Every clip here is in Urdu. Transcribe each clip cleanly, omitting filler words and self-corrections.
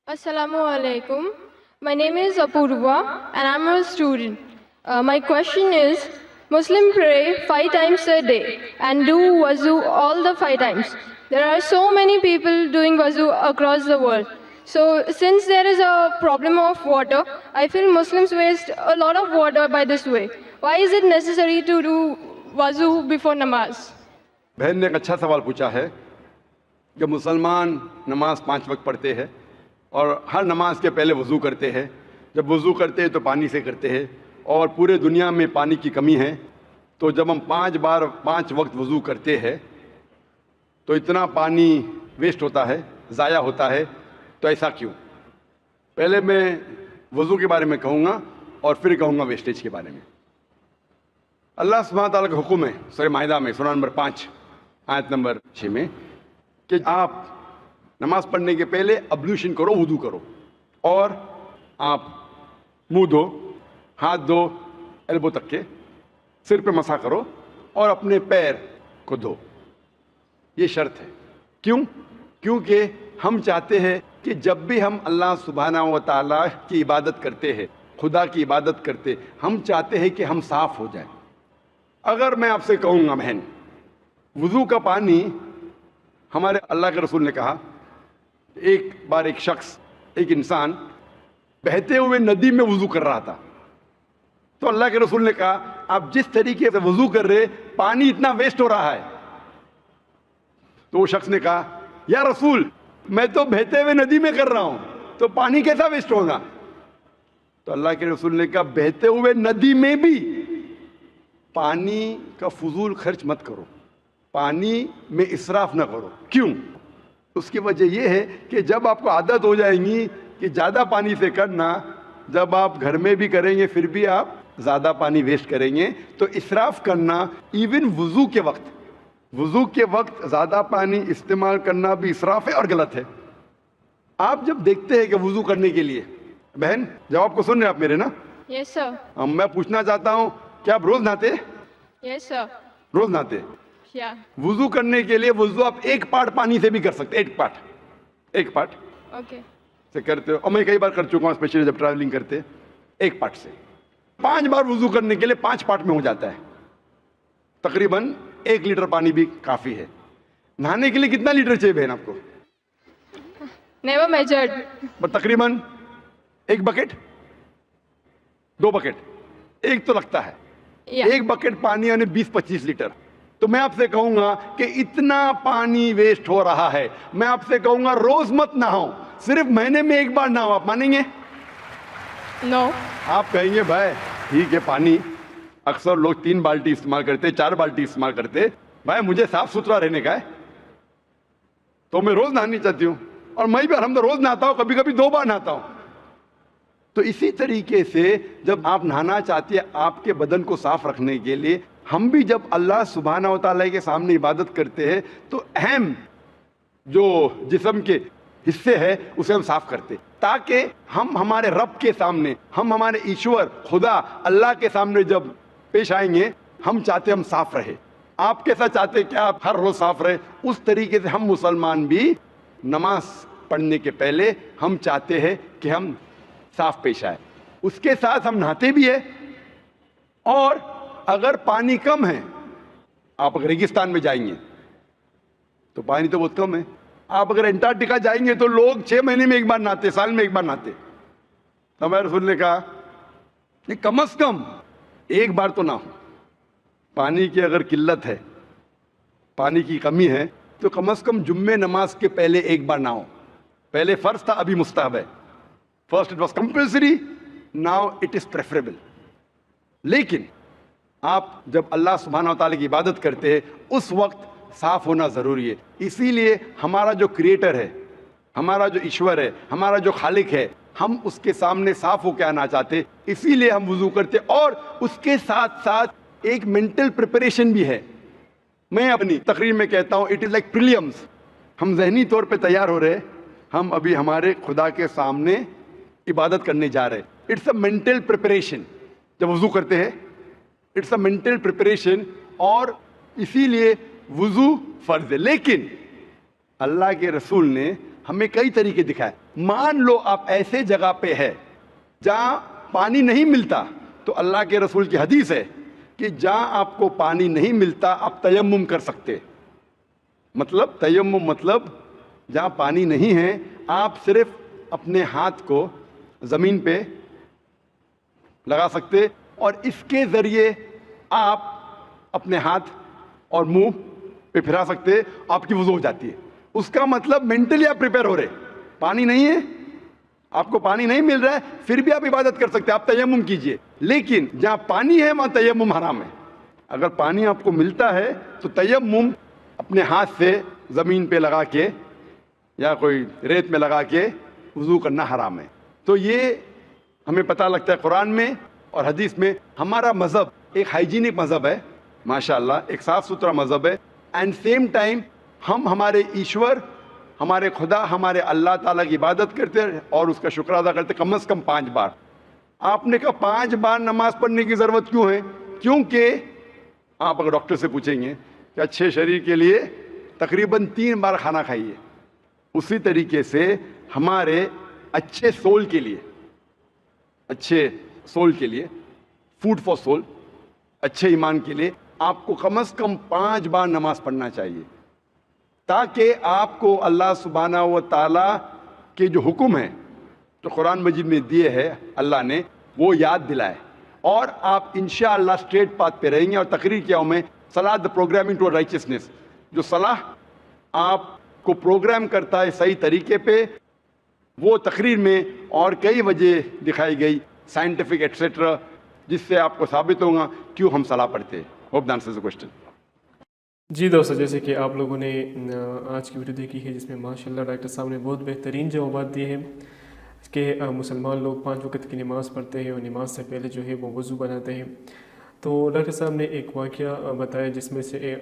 Assalamu alaikum. My name is Apurva and I'm a student. My question is, Muslim pray 5 times a day and do wuzu all the 5 times. There are so many people doing wuzu across the world. So since there is a problem of water, I feel Muslims waste a lot of water by this way. Why is it necessary to do wuzu before namaz? بہن نے ایک اچھا سوال پوچھا ہے کہ مسلمان نماز 5 وقت پڑھتے ہیں اور ہر نماز کے پہلے وضو کرتے ہیں. جب وضو کرتے ہیں تو پانی سے کرتے ہیں اور پورے دنیا میں پانی کی کمی ہے. تو جب ہم 5 وقت وضو کرتے ہیں تو اتنا پانی ویسٹ ہوتا ہے, ضائع ہوتا ہے. تو ایسا کیوں؟ پہلے میں وضو کے بارے میں کہوں گا اور پھر کہوں گا ویسٹیج کے بارے میں. اللہ سبحانہ تعالیٰ کا حکم ہے سورہ مائدہ میں سورہ نمبر 5 آیت نمبر 6 میں کہ آپ نماز پڑھنے کے پہلے ابلیوشن کرو, وضو کرو, اور آپ منہ دھو, ہاتھ دھو ایلبو تک کے, سر پہ مسح کرو اور اپنے پیر کو دھو. یہ شرط ہے. کیوں؟ کیونکہ ہم چاہتے ہیں کہ جب بھی ہم اللہ سبحانہ و تعالیٰ کی عبادت کرتے ہیں, خدا کی عبادت کرتے, ہم چاہتے ہیں کہ ہم صاف ہو جائیں. اگر میں آپ سے کہوں گا بہن, وضو کا پانی, ہمارے اللہ کے رسول نے کہا ایک بار ایک شخص, ایک انسان بہتے ہوئے ندی میں وضو کر رہا تھا. تو اللہ کے رسول نے کہا آپ جس طریقے سے وضو کر رہے پانی اتنا ویسٹ ہو رہا ہے. تو وہ شخص نے کہا یا رسول میں تو بہتے ہوئے ندی میں کر رہا ہوں تو پانی کیسا ویسٹ ہوگا؟ تو اللہ کے رسول نے کہا بہتے ہوئے ندی میں بھی پانی کا فضول خرچ مت کرو, پانی میں اسراف نہ کرو. کیوں؟ اس کی وجہ یہ ہے کہ جب آپ کو عادت ہو جائیں گی کہ زیادہ پانی سے کرنا, جب آپ گھر میں بھی کریں گے پھر بھی آپ زیادہ پانی ویسٹ کریں گے. تو اسراف کرنا ایون وضو کے وقت زیادہ پانی استعمال کرنا بھی اسراف ہے اور غلط ہے. آپ جب دیکھتے ہیں کہ وضو کرنے کے لیے, بہن جواب کو سن رہے آپ میرے نا؟ Yes sir. میں پوچھنا چاہتا ہوں کیا آپ روز نہاتے؟ Yes sir. روز نہاتے. Yeah. وضو کرنے کے لیے وضو آپ ایک پارٹ پانی سے بھی کر سکتے, ایک پارٹ Okay. سے کرتے ہو. اور میں کئی بار کر چکا ہوں, اسپیشلی جب ٹریولنگ کرتے, ایک پارٹ سے 5 بار وضو کرنے کے لیے 5 پارٹ میں ہو جاتا ہے. تقریباً 1 لیٹر پانی بھی کافی ہے. نہانے کے لیے کتنا لیٹر چاہیے بہن آپ کو؟ Never measured. تقریباً 1 بکٹ, 2 بکٹ, ایک تو لگتا ہے. Yeah. 1 بکٹ پانی یعنی 20-25 لیٹر. تو میں آپ سے کہوں گا کہ اتنا پانی ویسٹ ہو رہا ہے, میں آپ سے کہوں گا روز مت نہاؤ, صرف مہینے میں 1 بار نہاؤ. آپ مانیں گے؟ No. آپ کہیں گے بھائی ٹھیک ہے, پانی اکثر لوگ 3 بالٹی استعمال کرتے, 4 بالٹی استعمال کرتے, بھائی مجھے صاف ستھرا رہنے کا ہے تو میں روز نہانی چاہتی ہوں, اور میں بھی الحمد روز نہاتا ہوں, کبھی کبھی 2 بار نہاتا ہوں. تو اسی طریقے سے جب آپ نہانا چاہتے ہیں آپ کے بدن کو صاف رکھنے کے لیے, ہم بھی جب اللہ سبحانہ و تعالیٰ کے سامنے عبادت کرتے ہیں تو اہم جو جسم کے حصے ہیں اسے ہم صاف کرتے, تاکہ ہم ہمارے رب کے سامنے, ہم ہمارے ایشور خدا اللہ کے سامنے جب پیش آئیں گے, ہم چاہتے ہم صاف رہے. آپ کیسا چاہتے کہ آپ ہر روز صاف رہے, اس طریقے سے ہم مسلمان بھی نماز پڑھنے کے پہلے ہم چاہتے ہیں کہ ہم صاف پیش آئے. اس کے ساتھ ہم نہاتے بھی ہیں, اور اگر پانی کم ہے, آپ اگر ریگستان میں جائیں گے تو پانی تو بہت کم ہے. آپ اگر انٹارکٹیکا جائیں گے تو لوگ 6 مہینے میں 1 بار نہاتے, سال میں 1 بار نہاتے. تو ہمارے رسول نے کہا کہ کم از کم 1 بار تو نہ ہو. پانی کی اگر قلت ہے, پانی کی کمی ہے, تو کم از کم جمعے نماز کے پہلے 1 بار نہ ہو. پہلے فرض تھا, ابھی مستحب ہے. First it was compulsory, now it is preferable. لیکن آپ جب اللہ سبحانہ و تعالیٰ کی عبادت کرتے ہیں اس وقت صاف ہونا ضروری ہے. اسی لیے ہمارا جو کریٹر ہے, ہمارا جو ایشور ہے, ہمارا جو خالق ہے, ہم اس کے سامنے صاف ہو کے آنا چاہتے, اسی لیے ہم وضو کرتے. اور اس کے ساتھ ساتھ ایک مینٹل پریپریشن بھی ہے. میں اپنی تقریر میں کہتا ہوں اٹ از لائک پریلیمز. ہم ذہنی طور پہ تیار ہو رہے, ہم ابھی ہمارے خدا کے سامنے عبادت کرنے جا رہے. It's a mental preparation. جب وضو کرتے ہیں اٹس اے مینٹل پریپریشن, اور اسی لیے وضو فرض ہے. لیکن اللہ کے رسول نے ہمیں کئی طریقے دکھائے. مان لو آپ ایسے جگہ پہ ہے جہاں پانی نہیں ملتا, تو اللہ کے رسول کی حدیث ہے کہ جہاں آپ کو پانی نہیں ملتا آپ تیمم کر سکتے. مطلب تیمم مطلب جہاں پانی نہیں ہے آپ صرف اپنے ہاتھ کو زمین پہ لگا سکتے اور اس کے ذریعے آپ اپنے ہاتھ اور منہ پہ پھرا سکتے, آپ کی وضو ہو جاتی ہے. اس کا مطلب مینٹلی آپ پریپیئر ہو رہے, پانی نہیں ہے, آپ کو پانی نہیں مل رہا ہے, پھر بھی آپ عبادت کر سکتے, آپ تیمم کیجئے. لیکن جہاں پانی ہے وہاں تیمم حرام ہے. اگر پانی آپ کو ملتا ہے تو تیمم اپنے ہاتھ سے زمین پہ لگا کے یا کوئی ریت میں لگا کے وضو کرنا حرام ہے. تو یہ ہمیں پتہ لگتا ہے قرآن میں اور حدیث میں. ہمارا مذہب ایک ہائیجینک مذہب ہے ماشاءاللہ, ایک صاف ستھرا مذہب ہے. اینڈ سیم ٹائم ہم ہمارے ایشور, ہمارے خدا, ہمارے اللہ تعالیٰ کی عبادت کرتے ہیں اور اس کا شکر ادا کرتے کم از کم 5 بار. آپ نے کہا 5 بار نماز پڑھنے کی ضرورت کیوں ہے؟ کیونکہ آپ اگر ڈاکٹر سے پوچھیں گے کہ اچھے شریر کے لیے تقریباً 3 بار کھانا کھائیے, اسی طریقے سے ہمارے اچھے سول کے لیے, اچھے سول کے لیے, فوڈ فار سول, اچھے ایمان کے لیے آپ کو کم از کم 5 بار نماز پڑھنا چاہیے, تاکہ آپ کو اللہ سبحانہ و تعالیٰ کے جو حکم ہیں جو قرآن مجید میں دیے ہیں اللہ نے, وہ یاد دلائے اور آپ انشاءاللہ اسٹریٹ پاتھ پہ رہیں گے. اور تقریر کیا ہوں میں, صلاح دا پروگرامنگ ٹو رائچسنس, جو صلاح آپ کو پروگرام کرتا ہے صحیح طریقے پہ, وہ تقریر میں اور کئی وجہ دکھائی گئی سائنٹیفک ایٹسیٹرا, جس سے آپ کو ثابت ہوگا کیوں ہم صلاح پڑھتے ہیں. Hope the answers the question. جی دوستو, جیسے کہ آپ لوگوں نے آج کی ویڈیو دیکھی ہے جس میں ماشاءاللہ ڈاکٹر صاحب نے بہت بہترین جوابات دیے ہیں کہ مسلمان لوگ 5 وقت کی نماز پڑھتے ہیں اور نماز سے پہلے جو ہے وہ وضو بناتے ہیں. تو ڈاکٹر صاحب نے ایک واقعہ بتایا جس میں سے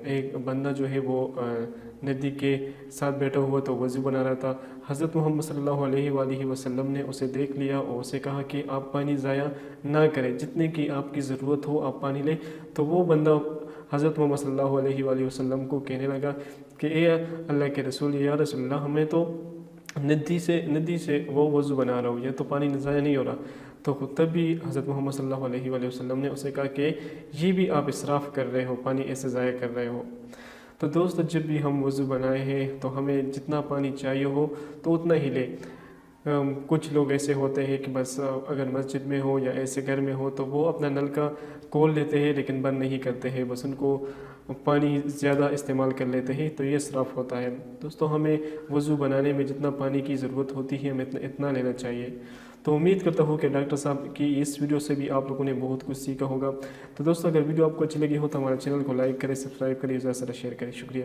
ایک بندہ جو ہے وہ ندی کے ساتھ بیٹھا ہوا تو وضو بنا رہا تھا. حضرت محمد صلی اللہ علیہ وآلہ وسلم نے اسے دیکھ لیا اور اسے کہا کہ آپ پانی ضائع نہ کریں, جتنے کی آپ کی ضرورت ہو آپ پانی لیں. تو وہ بندہ حضرت محمد صلی اللہ علیہ وآلہ وسلم کو کہنے لگا کہ اے اللہ کے رسول, یا رسول اللہ, ہمیں تو ندی سے وہ وضو بنا رہا ہوں, یہ تو پانی ضائع نہیں ہو رہا. تو تب بھی حضرت محمد صلی اللہ علیہ وآلہ وسلم نے اسے کہا کہ یہ بھی آپ اسراف کر رہے ہو, پانی ایسے ضائع کر رہے ہو. تو دوست, جب بھی ہم وضو بنائے ہیں تو ہمیں جتنا پانی چاہیے ہو تو اتنا ہی لیں. کچھ لوگ ایسے ہوتے ہیں کہ بس اگر مسجد میں ہو یا ایسے گھر میں ہو تو وہ اپنا نل کا کھول لیتے ہیں لیکن بند نہیں کرتے ہیں, بس ان کو پانی زیادہ استعمال کر لیتے ہیں, تو یہ اسراف ہوتا ہے. دوستو, ہمیں وضو بنانے میں جتنا پانی کی ضرورت ہوتی ہے ہمیں اتنا لینا چاہیے. تو امید کرتا ہوں کہ ڈاکٹر صاحب کی اس ویڈیو سے بھی آپ لوگوں نے بہت کچھ سیکھا ہوگا. تو دوستو, اگر ویڈیو آپ کو اچھی لگی ہو تو ہمارے چینل کو لائک کریں, سبسکرائب کریں, زیادہ سے زیادہ شیئر کریں. شکریہ.